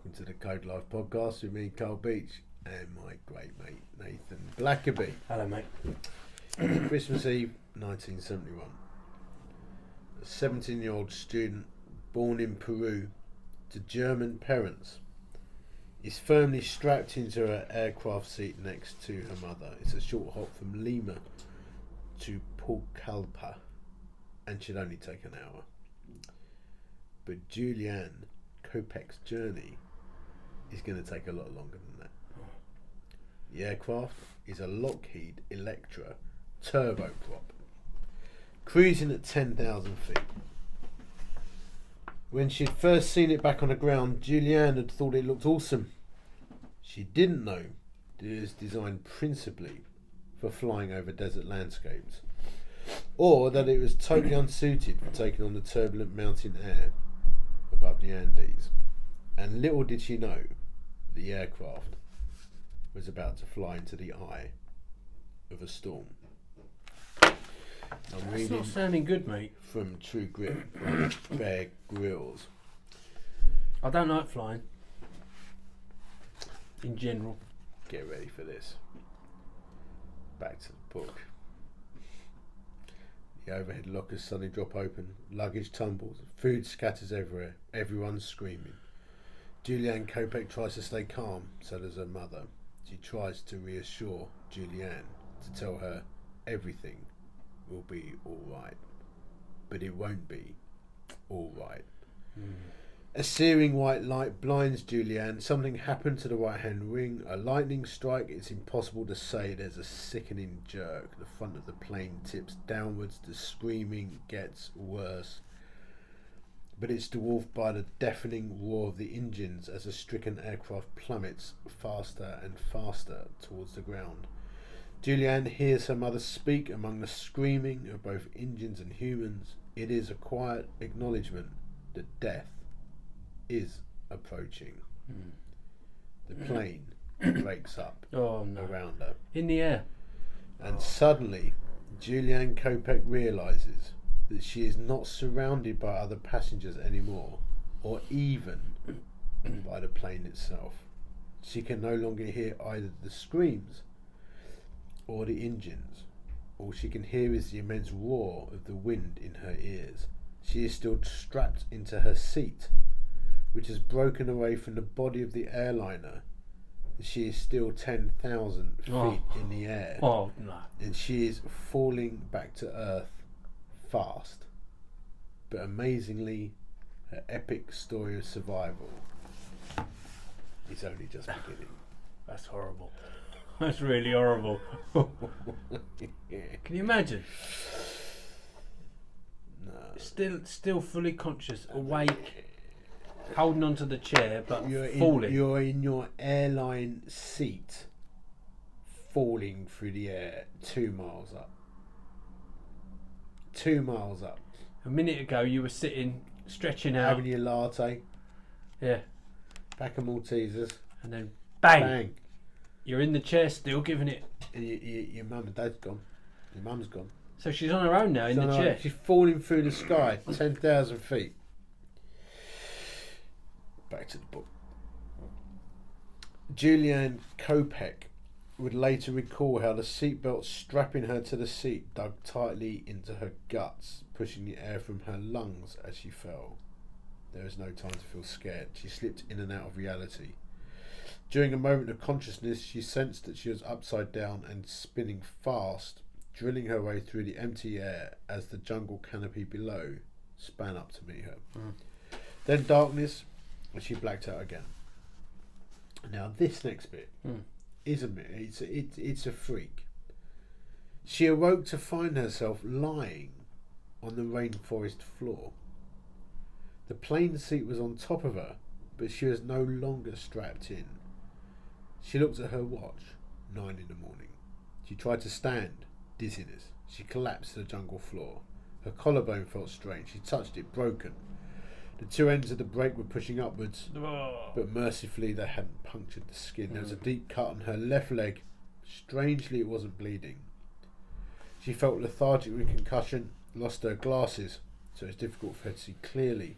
welcome to the Code Life podcast with me, Carl Beach, and my great mate, Nathan Blackerby. Hello, mate. Christmas Eve, 1971. A 17-year-old student born in Peru to German parents is firmly strapped into her aircraft seat next to her mother. It's a short hop from Lima to Pucallpa and should only take an hour. But Julianne Kopech's journey is going to take a lot longer than that. The aircraft is a Lockheed Electra turboprop, cruising at 10,000 feet. When she'd first seen it back on the ground, Julianne had thought it looked awesome. She didn't know that it was designed principally for flying over desert landscapes, or that it was totally unsuited for taking on the turbulent mountain air above the Andes. And little did she know the aircraft was about to fly into the eye of a storm. That's not sounding good, mate. From True Grit by Bear Grylls. I don't like flying. In general. Get ready for this. Back to the book. The overhead lockers suddenly drop open, luggage tumbles, food scatters everywhere, everyone's screaming. Julianne Kopech tries to stay calm, so does her mother. She tries to reassure Julianne, to tell her everything will be alright. But it won't be alright. A searing white light blinds Julianne. Something happened to the right hand wing. A lightning strike. It's impossible to say. There's a sickening jerk. The front of the plane tips downwards. The screaming gets worse. But it's dwarfed by the deafening roar of the engines as the stricken aircraft plummets faster and faster towards the ground. Julianne hears her mother speak among the screaming of both engines and humans. It is a quiet acknowledgement that death is approaching. The plane breaks up around her. In the air. And suddenly, Julianne Kopech realises that she is not surrounded by other passengers anymore, or even by the plane itself. She can no longer hear either the screams or the engines. All she can hear is the immense roar of the wind in her ears. She is still strapped into her seat, which has broken away from the body of the airliner. She is still 10,000 feet in the air. Oh, no. And she is falling back to earth fast. But amazingly, her epic story of survival is only just beginning. That's horrible. That's really horrible. Yeah. Can you imagine? No. Still fully conscious, awake, holding onto the chair, but falling. You're in your airline seat, falling through the air 2 miles up. 2 miles up. A minute ago, you were sitting, stretching out. Having your latte. Yeah. Pack of Maltesers. And then bang. Bang. You're in the chair still, giving it. And your mum and dad's gone. Your mum's gone. So she's on her own now in the chair. She's falling through the sky, 10,000 feet. Back to the book. Julianne Kopech would later recall how the seatbelt strapping her to the seat dug tightly into her guts, pushing the air from her lungs as she fell. There was no time to feel scared. She slipped in and out of reality. During a moment of consciousness, she sensed that she was upside down and spinning fast, drilling her way through the empty air as the jungle canopy below span up to meet her. Then darkness, and she blacked out again. Now this next bit is it's a freak. She awoke to find herself lying on the rainforest floor. The plane seat was on top of her, but she was no longer strapped in. She looked at her watch, 9 in the morning. She tried to stand, dizziness. She collapsed to the jungle floor. Her collarbone felt strange. She touched it, broken. The two ends of the brake were pushing upwards, but mercifully they hadn't punctured the skin. There was a deep cut on her left leg. Strangely, it wasn't bleeding. She felt lethargic with concussion, lost her glasses, so it was difficult for her to see clearly.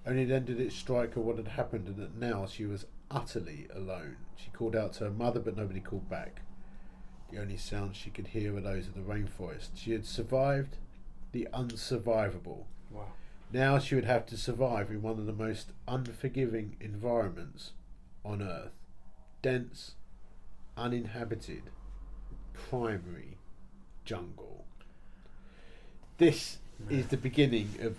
Only then did it strike her what had happened, and that now she was utterly alone. She called out to her mother, but nobody called back. The only sounds she could hear were those of the rainforest. She had survived the unsurvivable. Wow. Now she would have to survive in one of the most unforgiving environments on Earth. Dense, uninhabited, primary jungle. This is the beginning of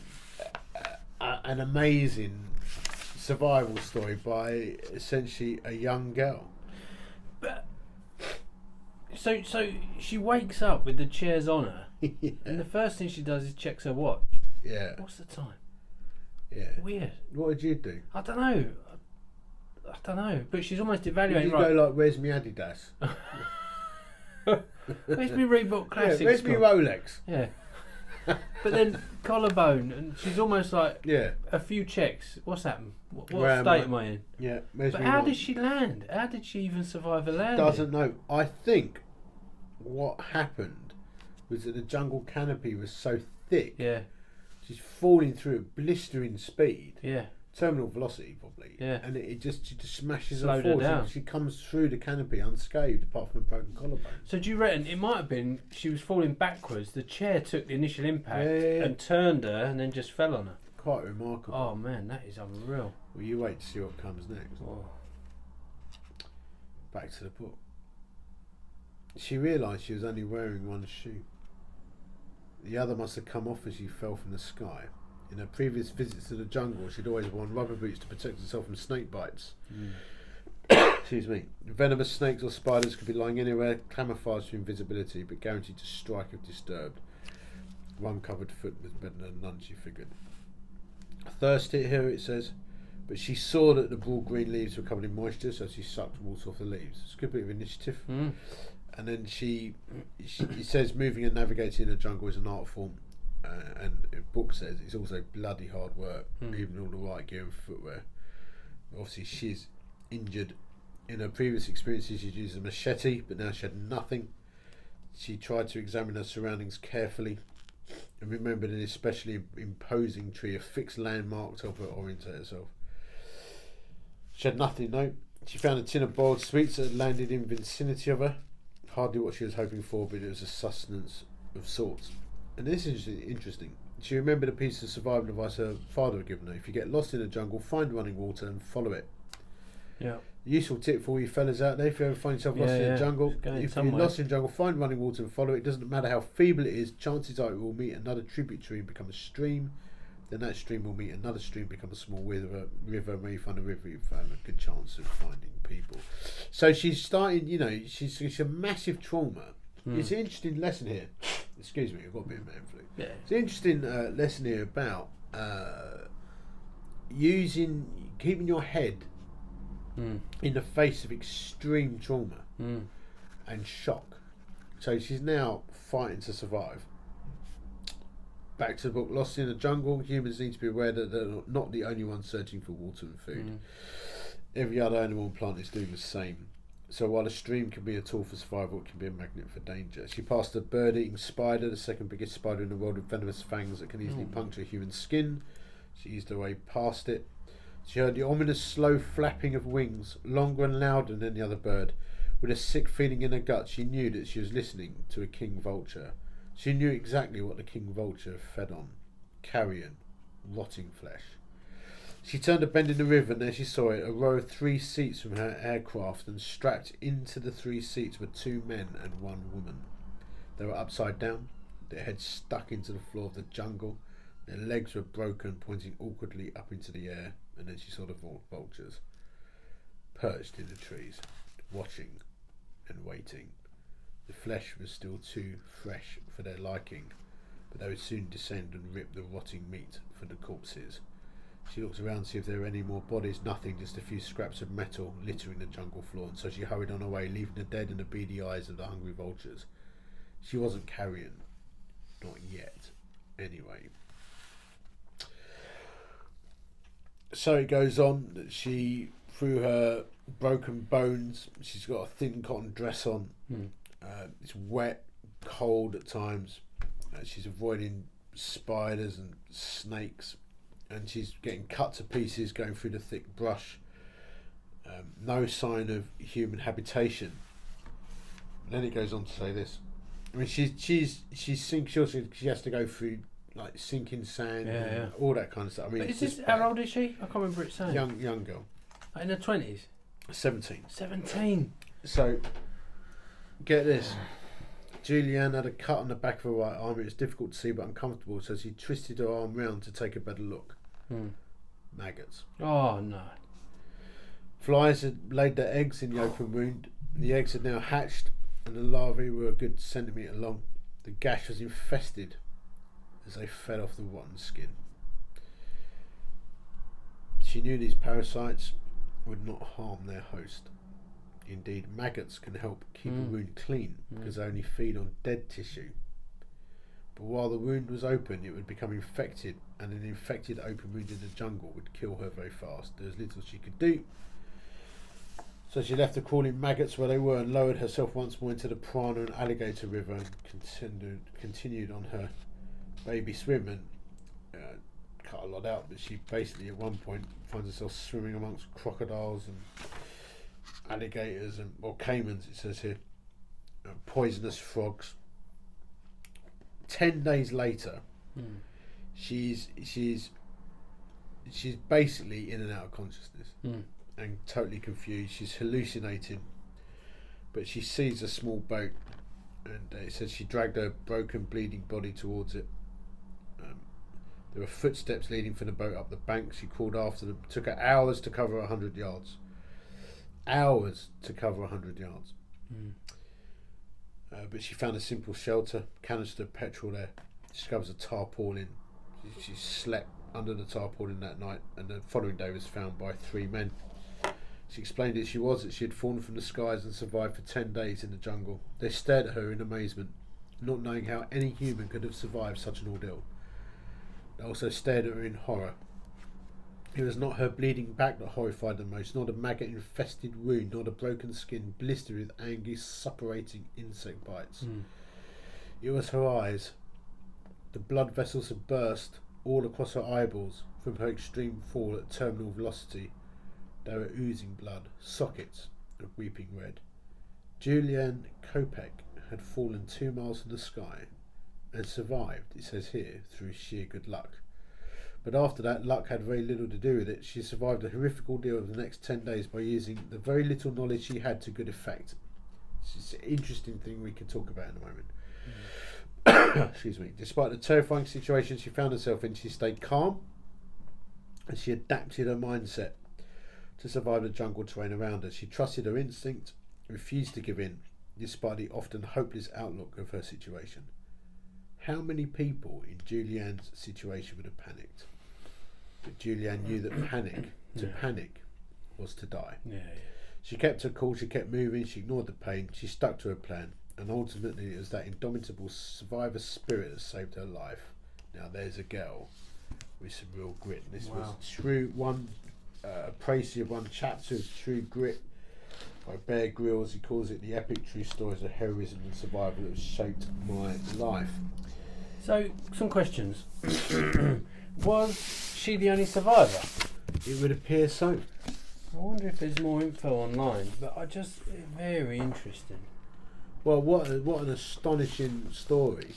an amazing survival story by essentially a young girl. But so she wakes up with the chairs on her, Yeah. and the first thing she does is checks her watch. Yeah. What's the time? Yeah. Weird. What did you do? I don't know. But she's almost evaluating. Did you go like, where's my Adidas? Where's my Reebok Classics? Yeah, where's my Rolex? Yeah. But then collarbone, and she's almost like Yeah. a few checks. What's happened? What Where state am am I in? Yeah. Where's But my how watch? did she land? How did she even survive a landing? Doesn't know. I think what happened was that the jungle canopy was so thick. Yeah. She's falling through at blistering speed. Yeah. Terminal velocity probably. Yeah. And she just smashes Slowed her her forward. down. She comes through the canopy unscathed apart from a broken collarbone. So do you reckon it might have been she was falling backwards, the chair took the initial impact Yeah. and turned her and then just fell on her? Quite remarkable. Oh man, that is unreal. Well, you wait to see what comes next. Oh. Back to the book. She realised she was only wearing one shoe. The other must have come off as she fell from the sky. In her previous visits to the jungle, she'd always worn rubber boots to protect herself from snake bites. Excuse me. Venomous snakes or spiders could be lying anywhere, camouflaged for invisibility, but guaranteed to strike if disturbed. One covered foot was better than none, she figured. Thirst hit her, it says, but she saw that the broad green leaves were covered in moisture, so she sucked water off the leaves. It's a good bit of initiative. And then it says moving and navigating in the jungle is an art form, and the book says it's also bloody hard work, even all the right gear and footwear. Obviously she's injured. In her previous experiences she'd used a machete, but now she had nothing. She tried to examine her surroundings carefully and remembered an especially imposing tree, a fixed landmark to help her orientate herself. She had nothing, no. She found a tin of boiled sweets that had landed in vicinity of her. Hardly what she was hoping for, but it was a sustenance of sorts. And this is interesting. She remembered a piece of survival advice her father had given her. If you get lost in the jungle, find running water and follow it. Yeah. Useful tip for all you fellas out there: if you ever find yourself lost in the jungle, if you're lost in the jungle, find running water and follow it. It doesn't matter how feeble it is, chances are it will meet another tributary and become a stream. Then that stream will meet another stream, become a small river. When you find a river, you've found a good chance of finding people. So she's starting, she's a massive trauma. It's an interesting lesson here. Excuse me, I've got a bit of man flu. Yeah. It's an interesting lesson here about keeping your head in the face of extreme trauma and shock. So she's now fighting to survive. Back to the book. Lost in the jungle, humans need to be aware that they're not the only ones searching for water and food. Every other animal and plant is doing the same. So while a stream can be a tool for survival, it can be a magnet for danger. She passed a bird-eating spider, the second biggest spider in the world, with venomous fangs that can easily puncture human skin. She eased her way past it. She heard the ominous slow flapping of wings, longer and louder than any other bird. With a sick feeling in her gut, she knew that she was listening to a king vulture. She knew exactly what the king vulture fed on: carrion, rotting flesh. She turned a bend in the river, and there she saw it, a row of 3 seats from her aircraft, and strapped into the 3 seats were 2 men and 1 woman. They were upside down, their heads stuck into the floor of the jungle, their legs were broken, pointing awkwardly up into the air, and then she saw the vultures, perched in the trees, watching and waiting. The flesh was still too fresh for their liking, but they would soon descend and rip the rotting meat for the corpses. She looked around to see if there were any more bodies. Nothing, just a few scraps of metal littering the jungle floor, and so she hurried on her way, leaving the dead and the beady eyes of the hungry vultures. She wasn't carrion. Not yet. Anyway. So it goes on that she, through her broken bones, she's got a thin cotton dress on. It's wet, cold at times. She's avoiding spiders and snakes. and she's getting cut to pieces, going through the thick brush. No sign of human habitation. And then it goes on to say this. I mean, she has to go through like sinking sand, and all that kind of stuff. I mean, but is this how old is she? I can't remember it saying. Young girl. Like in her 20s. 17. 17. So, get this. Julianne had a cut on the back of her right arm. It was difficult to see but uncomfortable, so she twisted her arm round to take a better look. Maggots. Oh no. Flies had laid their eggs in the open wound. The eggs had now hatched, and the larvae were a good centimetre long. The gash was infested as they fed off the rotten skin. She knew these parasites would not harm their host. Indeed, maggots can help keep a wound clean because they only feed on dead tissue. But while the wound was open, it would become infected, and an infected open wound in the jungle would kill her very fast. There was little she could do. So she left the crawling maggots where they were and lowered herself once more into the Prana and Alligator River and continued on her baby swim and cut a lot out. But she basically at one point finds herself swimming amongst crocodiles and alligators or caimans, it says here, poisonous frogs. 10 days later, she's basically in and out of consciousness. And totally confused. She's hallucinating, but she sees a small boat, and it says she dragged her broken, bleeding body towards it. There were footsteps leading from the boat up the bank. She crawled after them. It took her hours to cover 100 yards. Hours to cover 100 yards. But she found a simple shelter, canister of petrol there. She discovers a tarpaulin. She slept under the tarpaulin that night, and the following day was found by 3 men. She explained that she had fallen from the skies and survived for 10 days in the jungle. They stared at her in amazement, not knowing how any human could have survived such an ordeal. They also stared at her in horror. It was not her bleeding back that horrified them most, nor the maggot-infested wound, nor the broken skin blistered with angry, suppurating insect bites. It was her eyes. The blood vessels had burst all across her eyeballs from her extreme fall at terminal velocity. They were oozing blood, sockets of weeping red. Julianne Kopek had fallen 2 miles from the sky and survived, it says here, through sheer good luck. But after that, luck had very little to do with it. She survived a horrific ordeal of the next 10 days by using the very little knowledge she had to good effect. It's an interesting thing we could talk about in a moment. Excuse me. Despite the terrifying situation she found herself in, she stayed calm and she adapted her mindset to survive the jungle terrain around her. She trusted her instinct, refused to give in, despite the often hopeless outlook of her situation. How many people in Julianne's situation would have panicked? But Julianne knew that panic was to die. She kept her cool, she kept moving, she ignored the pain, she stuck to her plan, and ultimately it was that indomitable survivor spirit that saved her life. Now there's a girl with some real grit. This was true one. A précis of one chapter of True Grit by Bear Grylls. He calls it the epic true stories of heroism and survival that have shaped my life. So, some questions. Was she the only survivor? It would appear so. I wonder if there's more info online, but very interesting. Well, what an astonishing story.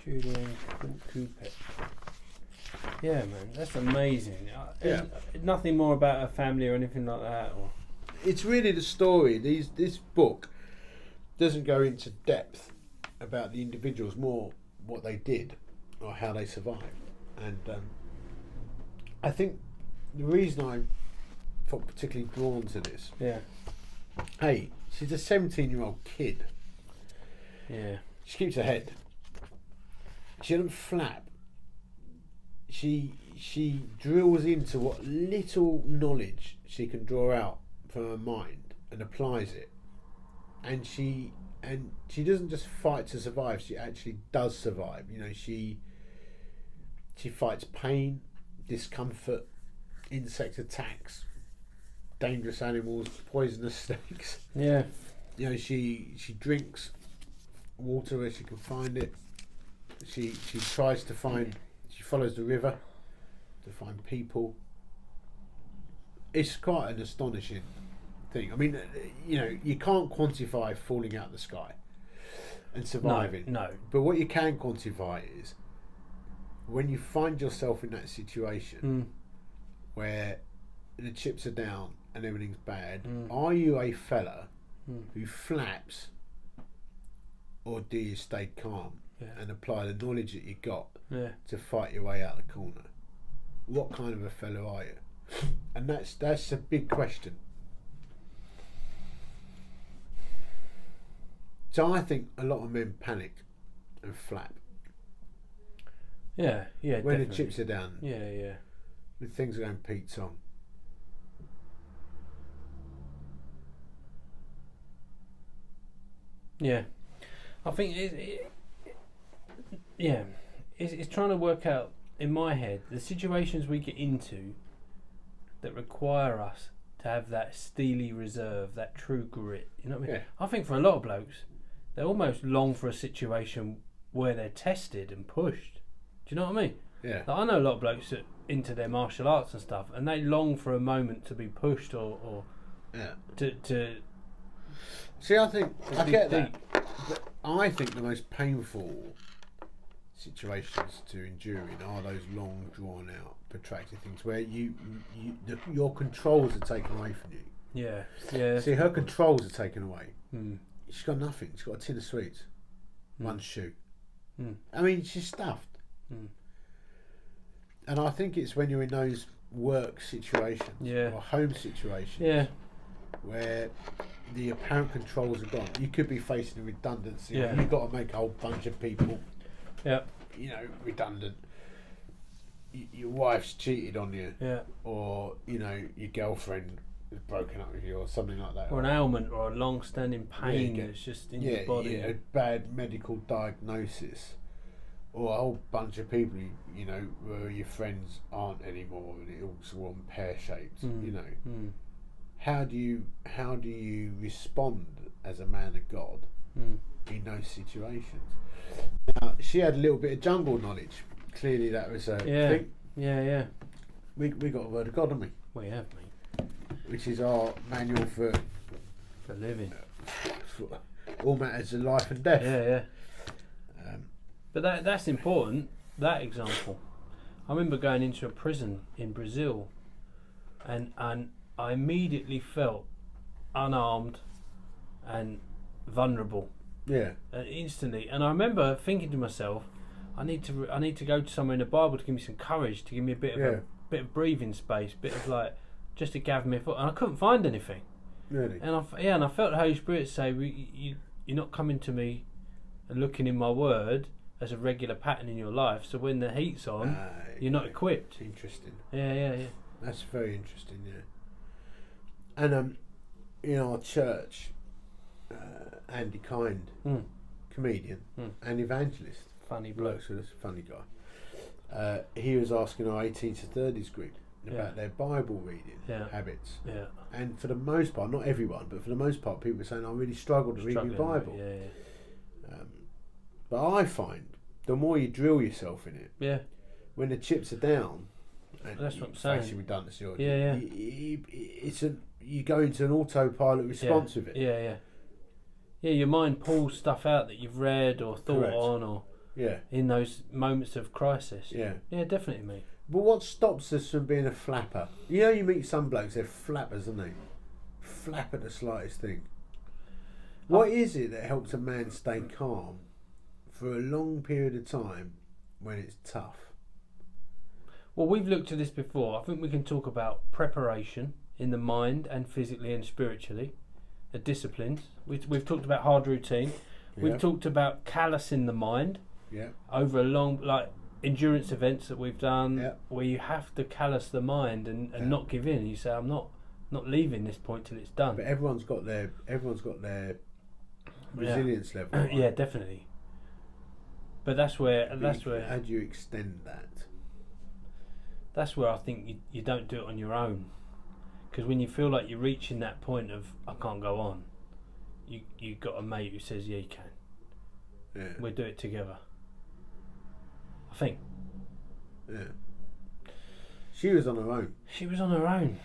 Julianne Kopek. Yeah, man, that's amazing. Nothing more about her family or anything like that. Or it's really the story. This book doesn't go into depth about the individuals, more what they did or how they survived. And I think the reason I felt particularly drawn to this. Hey, she's a 17-year-old kid. She keeps her head. She doesn't flap. She drills into what little knowledge she can draw out from her mind and applies it, and she doesn't just fight to survive. She actually does survive. You know, she fights pain, discomfort, insect attacks, dangerous animals, poisonous snakes. You know, she drinks water where she can find it. She tries to find. She follows the river. to find people. It's quite an astonishing thing. I mean, you know, you can't quantify falling out of the sky and surviving. No. But what you can quantify is when you find yourself in that situation where the chips are down and everything's bad, are you a fella who flaps, or do you stay calm and apply the knowledge that you got to fight your way out of the corner? What kind of a fellow are you? And that's a big question. So I think a lot of men panic and flap. Yeah, when definitely. the chips are down. Yeah. When things are going Pete's on. Yeah, I think it's trying to work out in my head the situations we get into that require us to have that steely reserve, that true grit. You know what I mean? Yeah. I think for a lot of blokes, they almost long for a situation where they're tested and pushed. Do you know what I mean? Yeah. Like, I know a lot of blokes that into their martial arts and stuff, and they long for a moment to be pushed or to See, I think I dig get deep. that. But I think the most painful situations to endure in are those long, drawn out, protracted things where your controls are taken away from you. Yeah. See, her controls are taken away. Mm. She's got nothing. She's got a tin of sweets, one shoe. Mm. I mean, she's stuffed. Mm. And I think it's when you're in those work situations or home situations where the apparent controls are gone. You could be facing a redundancy. Yeah. You've got to make a whole bunch of people, Yeah. you know, redundant. Your wife's cheated on you, or you know, your girlfriend has broken up with you, or something like that, Or an ailment or a long-standing pain that's just in your body. a bad medical diagnosis, or a whole bunch of people you know where your friends aren't anymore, and it's all pear-shaped. You know, how do you respond as a man of God in those situations? Now, she had a little bit of jungle knowledge. Clearly, that was a thing. Yeah. We got a word of God, haven't we? We have, mate. Which is our manual for living. For all matters of life and death. Yeah. But that's important. That example. I remember going into a prison in Brazil, and I immediately felt unarmed and vulnerable. Yeah. Instantly, and I remember thinking to myself, I need to go to somewhere in the Bible to give me some courage, to give me a bit of breathing space, bit of like just to gather me foot, and I couldn't find anything. Really? And I felt the Holy Spirit say, you're not coming to me and looking in my word as a regular pattern in your life. So when the heat's on, you're not equipped. Interesting. Yeah. That's very interesting. Yeah. And in our church, Andy Kind, comedian and evangelist, funny bloke, funny guy. He was asking our 18 to 30s group about their Bible reading habits. Yeah. And for the most part, not everyone, but for the most part, people were saying, I really struggle to read my Bible. But I find the more you drill yourself in it, when the chips are down, and that's what I'm saying. Facing redundancy, you go into an autopilot response with it. Yeah, your mind pulls stuff out that you've read or thought on, or in those moments of crisis. Yeah, definitely, mate. But what stops us from being a flapper? You know, you meet some blokes, they're flappers, aren't they? Flap at the slightest thing. What is it that helps a man stay calm for a long period of time when it's tough? Well, we've looked at this before. I think we can talk about preparation in the mind and physically and spiritually. The disciplines. We've talked about hard routine. We've talked about callousing the mind over a long, like endurance events that we've done, where you have to callous the mind and not give in. You say, I'm not leaving this point till it's done. But everyone's got their resilience level. Right? Yeah, definitely. But that's where how do you extend that? That's where I think you don't do it on your own, because when you feel like you're reaching that point of I can't go on, you got a mate who says you can. Yeah. We'll do it together. I think. Yeah. She was on her own. She was on her own.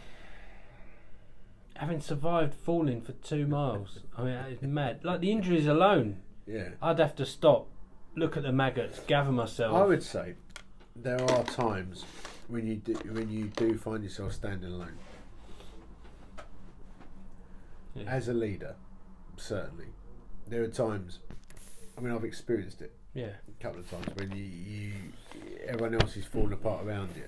Having survived falling for 2 miles. I mean, that is mad. Like, the injuries alone. Yeah. I'd have to stop, look at the maggots, gather myself. I would say there are times when you do find yourself standing alone. Yeah. As a leader, certainly. There are times, I mean, I've experienced it Yeah. a couple of times when you everyone else is falling apart around you.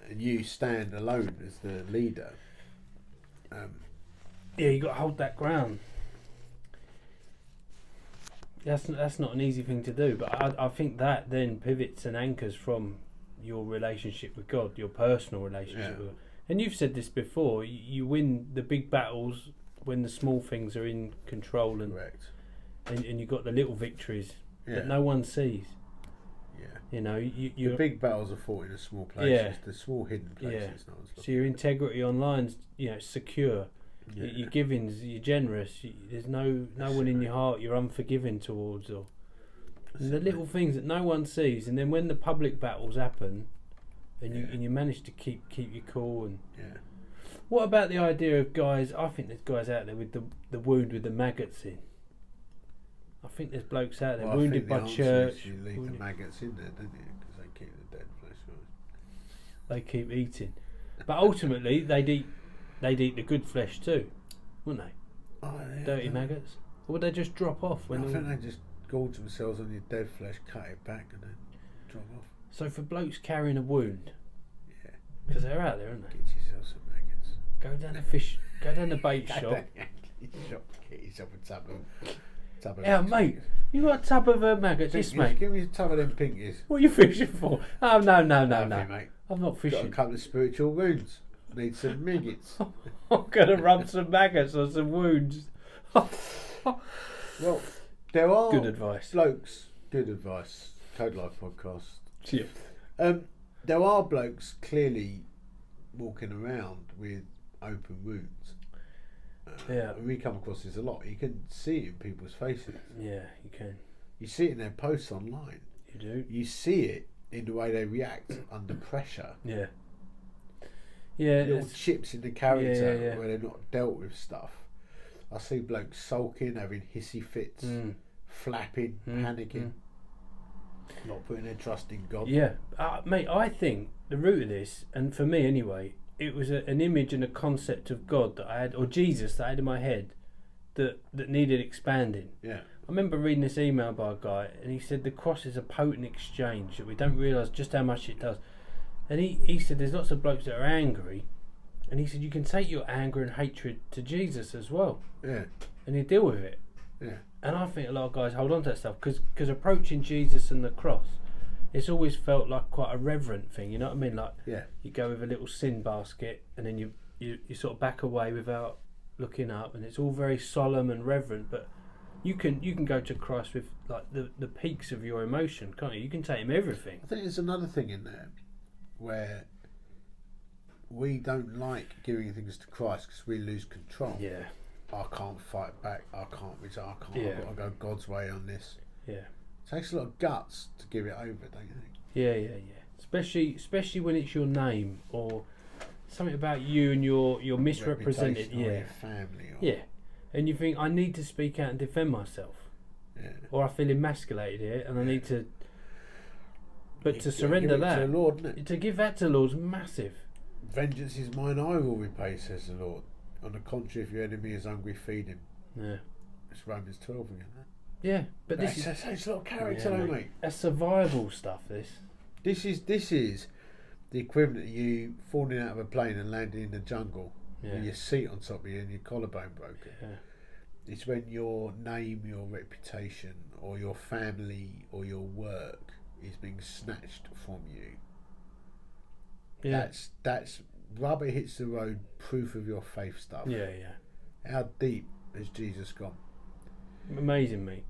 And you stand alone as the leader. Yeah, you got to hold that ground. That's not an easy thing to do, but I think that then pivots and anchors from your relationship with God, your personal relationship with God. And you've said this before, you win the big battles when the small things are in control, and Correct. and you've got the little victories Yeah. that no one sees. Yeah. You know, The you big battles are fought in the small places, Yeah. the small hidden places. Yeah. No one's so your integrity online's secure. Yeah. Your giving's, you're generous. There's no one in your heart you're unforgiving towards, or and the little things that no one sees. And then when the public battles happen, and you manage to keep your cool. And what about the idea of guys? I think there's guys out there with the wound with the maggots in. I think there's blokes out there wounded by church. You leave the maggots in there, don't you? Because they keep the dead flesh. They keep eating, but ultimately they'd eat the good flesh too, wouldn't they? Oh, yeah, Dirty maggots. Or would they just drop off when? I think they just gorge themselves on your dead flesh, cut it back, and then drop off. So for blokes carrying a wound, Yeah, because they're out there, aren't they? get yourself some maggots. Go down the bait shop. Get yourself a tub of. Yeah, mate, you got a tub of maggots? Yes, mate. Give me a tub of them pinkies. What are you fishing for? Oh no, Nothing, mate. I'm not Got a fishing. couple of spiritual wounds. Need some maggots. I'm gonna rub some maggots on some wounds. Well, there are Good advice. blokes. Good advice. Code Life podcast. Yeah. There are blokes clearly walking around with open wounds. Yeah. And we come across this a lot. You can see it in people's faces. Yeah, you can. You see it in their posts online. You do. You see it in the way they react under pressure. Yeah. Yeah. Little it's- chips in the character Yeah. where they've not dealt with stuff. I see blokes sulking, having hissy fits, flapping, panicking, not putting their trust in God. Yeah, mate, I think the root of this, and for me anyway, it was an image and a concept of God that I had, or Jesus that I had in my head, that needed expanding. Yeah. I remember reading this email by a guy, and he said the cross is a potent exchange, that we don't realise just how much it does. And he said there's lots of blokes that are angry, and he said you can take your anger and hatred to Jesus as well, Yeah. and you deal with it. Yeah. And I think a lot of guys hold on to that stuff because approaching Jesus and the cross, it's always felt like quite a reverent thing. You know what I mean? Like you go with a little sin basket, and then you sort of back away without looking up, and it's all very solemn and reverent. But you can go to Christ with like the peaks of your emotion, can't you? You can take him everything. I think there's another thing in there where we don't like giving things to Christ because we lose control. Yeah. I can't fight back. I can't. Yeah. I've got to go God's way on this. Yeah. It takes a lot of guts to give it over, don't you think? Yeah. Especially when it's your name or something about you and you're misrepresented. Reputation or Yeah. your family. Or, Yeah. And you think I need to speak out and defend myself, Yeah. or I feel emasculated here, and I need to. But You to give surrender it that, to the Lord, isn't it? to give that to the Lord is massive. Vengeance is mine, I will repay, says the Lord. On the contrary, if your enemy is hungry, feed him. Yeah. It's Romans 12 again. Huh? Yeah, but this is It's a lot of character, though, mate. that's survival stuff. This is the equivalent of you falling out of a plane and landing in the jungle with your seat on top of you and your collarbone broken. Yeah. It's when your name, your reputation, or your family, or your work is being snatched from you. Yeah. That's rubber hits the road, proof of your faith stuff. Yeah. How deep has Jesus gone? Amazing, mate.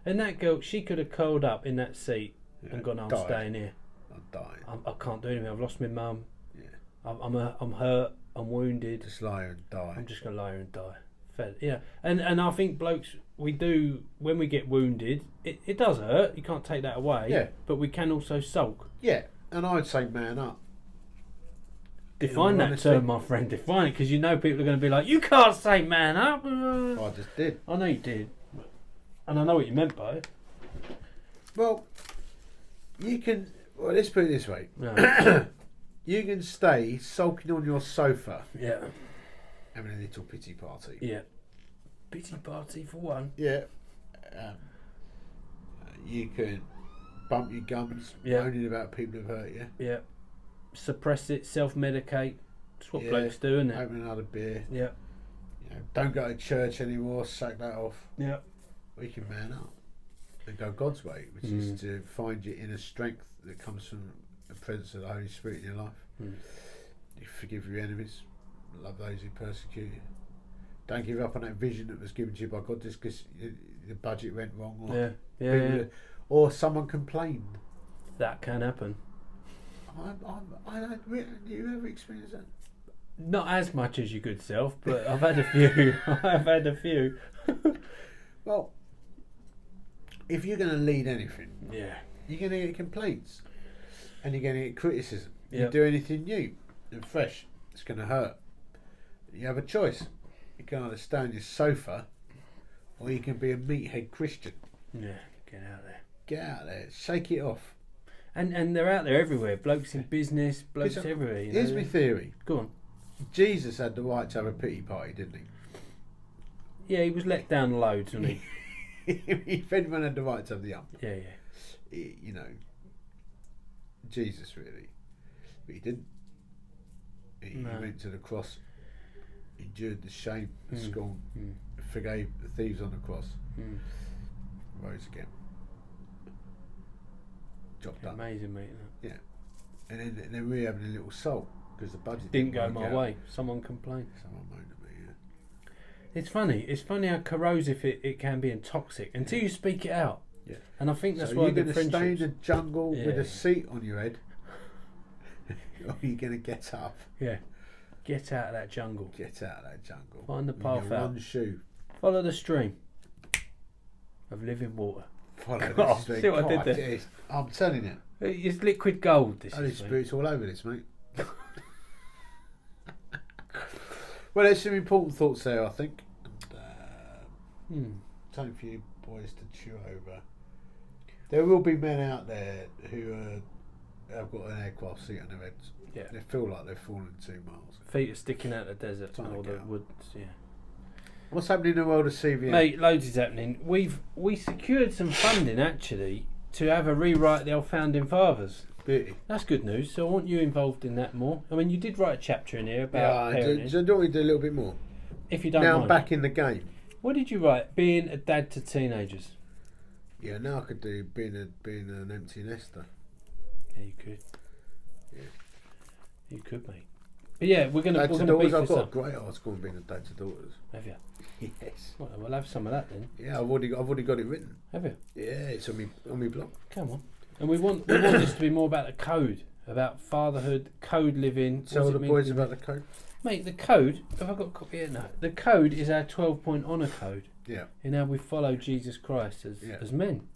And that girl, she could have curled up in that seat and gone, I'm died. staying here. I'm dying. I can't do anything. I've lost my mum. Yeah. I'm hurt. I'm wounded. Just lie and die. I'm just gonna lie here and die. Yeah, and I think blokes, we do when we get wounded, it does hurt. You can't take that away. Yeah. But we can also sulk. Yeah, And I would say man up. Define that term, my friend. Define it, because you know people are going to be like, you can't say man up. I just did. I know you did. And I know what you meant by it. Well, you can... Well, let's put it this way. No. You can stay sulking on your sofa. Yeah. Having a little pity party. Yeah. Pity party for one. Yeah. You can bump your gums, Yeah. moaning about people who've hurt you. Yeah. Suppress it, self-medicate. That's what Yeah. blokes do, isn't it? Open another beer. Yeah. You know, don't go to church anymore, sack that off. Yeah. We can man up and go God's way, which is to find your inner strength that comes from the presence of the Holy Spirit in your life. You forgive your enemies, love those who persecute you. Don't give up on that vision that was given to you by God just because the budget went wrong, or or someone complained. That can happen. Do you ever experience that? Not as much as your good self, but I've had a few. I've had a few. Well, if you're going to lead anything, Yeah. you're going to get complaints and you're going to get criticism. You Yep. do anything new and fresh, it's going to hurt. You have a choice. You can either stay on your sofa or you can be a meathead Christian. Yeah, get out there. Get out there, shake it off. And they're out there everywhere. Blokes in business, blokes everywhere. You know? Here's my theory. Go on. Jesus had the right to have a pity party, didn't he? Yeah, he was let down loads, wasn't he? If anyone had the right to have the ump, Yeah. you know, Jesus really, but he didn't. He went to the cross, endured the shame, the scorn, forgave the thieves on the cross, rose again. Job done. Amazing, mate. Yeah, and then we were having a little salt because the budget Didn't go work my out. way. Someone complained. Someone moaned at me. Yeah. It's funny. It's funny how corrosive it can be and toxic until you speak it out. Yeah. And I think that's So why you're the going to stay in friendships. the jungle with Yeah. a seat on your head, or are you going to get up? Yeah. Get out of that jungle. Get out of that jungle. Find the with path your out. one shoe. Follow the stream of living water. Follow Oh, this thing. see what I did God, there? yes. I'm telling you. It's liquid gold. This Holy is. Mate. Spirit's all over this, mate. Well, there's some important thoughts there, I think. And, time for you boys to chew over. There will be men out there who have got an aircraft seat on their heads. Yeah. They feel like they've fallen 2 miles. Feet are sticking out of the desert Trying to or get the out. woods. Yeah. What's happening in the world of CVM? Mate, loads is happening. We secured some funding actually to have a rewrite of the old founding fathers. Beauty. That's good news. So I want you involved in that more. I mean, you did write a chapter in here about parenting. Do you want me to do a little bit more? If you don't Now mind. I'm back in the game. What did you write? Being a dad to teenagers. Yeah, now I could do being an empty nester. Yeah, you could. Yeah. You could, mate. But yeah, we're gonna Dad to beef daughters, I've this got a up. great article on being a dad to daughters. Have you? Yes. Well, we'll have some of that then. Yeah, I've already got it written. Have you? Yeah, it's on my blog. Come on. And we want this to be more about the code, about fatherhood, code living. Tell What the does it mean boys to about be- the code. Mate, the code. Have I got a copy here? No. The code is our 12-point honour code. Yeah. In how we follow Jesus Christ Yeah. as men,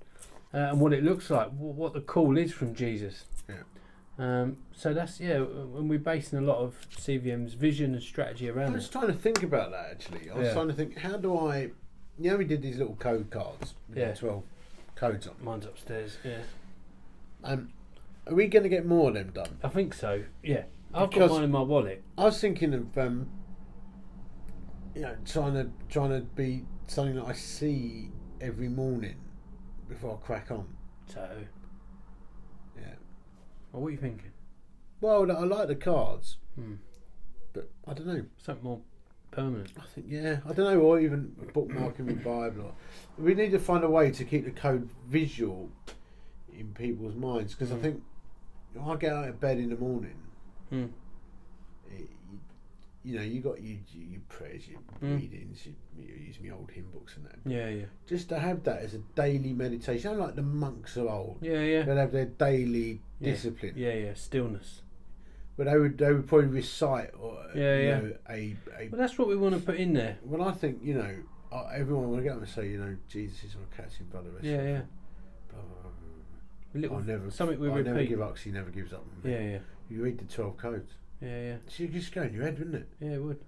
and what it looks like, what the call is from Jesus. Yeah. So that's and we're basing a lot of CVM's vision and strategy I around was it. trying to think about that actually. I was Yeah. trying to think, how do I... You know, we did these little code cards with Yeah. the 12 codes on. Mine's upstairs. Yeah, Are we going to get more of them done? I think so. Yeah, I've got Because- mine in my wallet. I was thinking of, trying to be something that I see every morning before I crack on. So, Yeah. what are you thinking? Well, I like the cards, Hmm. but I don't know. Something more permanent. I think, I don't know, or even bookmarking the Bible. We need to find a way to keep the code visual in people's minds, because I think when I get out of bed in the morning, Hmm. you got your prayers, your readings, you use my old hymn books and that. Yeah. Just to have that as a daily meditation, like the monks of old. Yeah. They'd have their daily discipline. Yeah. Stillness. But they would probably recite Yeah. a Well, that's what we want to put in there. Well, I think, everyone will get up and say, Jesus is my catching brother. Yeah. Blah, blah, blah, blah. Something we I repeat. never give up 'cause he never gives up on me. Yeah. You read the 12 codes. Yeah. So you just go in your head, wouldn't it? Yeah, it would.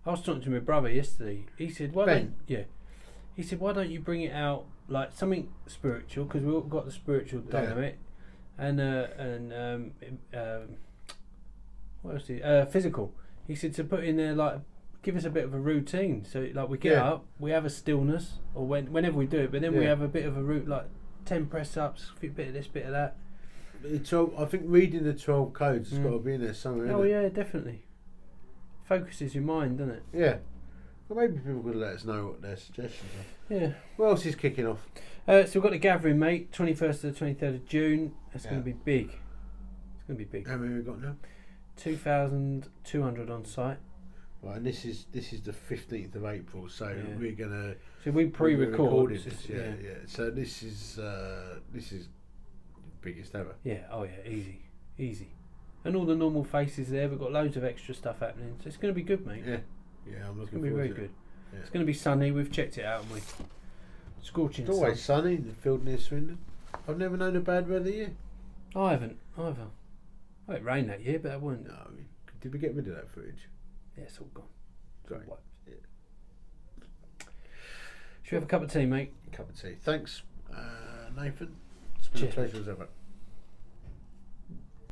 I was talking to my brother yesterday. He said, He said, why don't you bring it out like something spiritual? Because we've all got the spiritual dynamic, and what else? Physical. He said to put in there like give us a bit of a routine. So like we get up, we have a stillness, or whenever we do it, but then we have a bit of a route like 10 press ups, a bit of this, bit of that. I think reading the 12 codes has got to be in there somewhere. Oh yeah, definitely. Focuses your mind, doesn't it? Yeah. Well, maybe people could let us know what their suggestions are. Yeah. What else is kicking off? So we've got the gathering, mate. 21st to the 23rd of June. It's going to be big. It's going to be big. How many have we got now? 2,200 on site. Right, and this is the 15th of April, so we're gonna. So we pre-recorded this. Yeah. So this is the biggest ever. Yeah. Oh yeah. Easy. And all the normal faces there. We've got loads of extra stuff happening. So it's going to be good, mate. Yeah. Yeah, I'm looking forward to it. It's going to be very good. Yeah. It's going to be sunny. We've checked it out, haven't we? Scorching. It's always sunny in the field near Swindon. I've never known a bad weather year. I haven't either. Oh, it rained that year, but that wasn't. No. Did we get rid of that footage? Yeah, it's all gone. Great. Yeah. Should we have a cup of tea, mate? Cup of tea. Thanks, Nathan. It's been a pleasure as ever.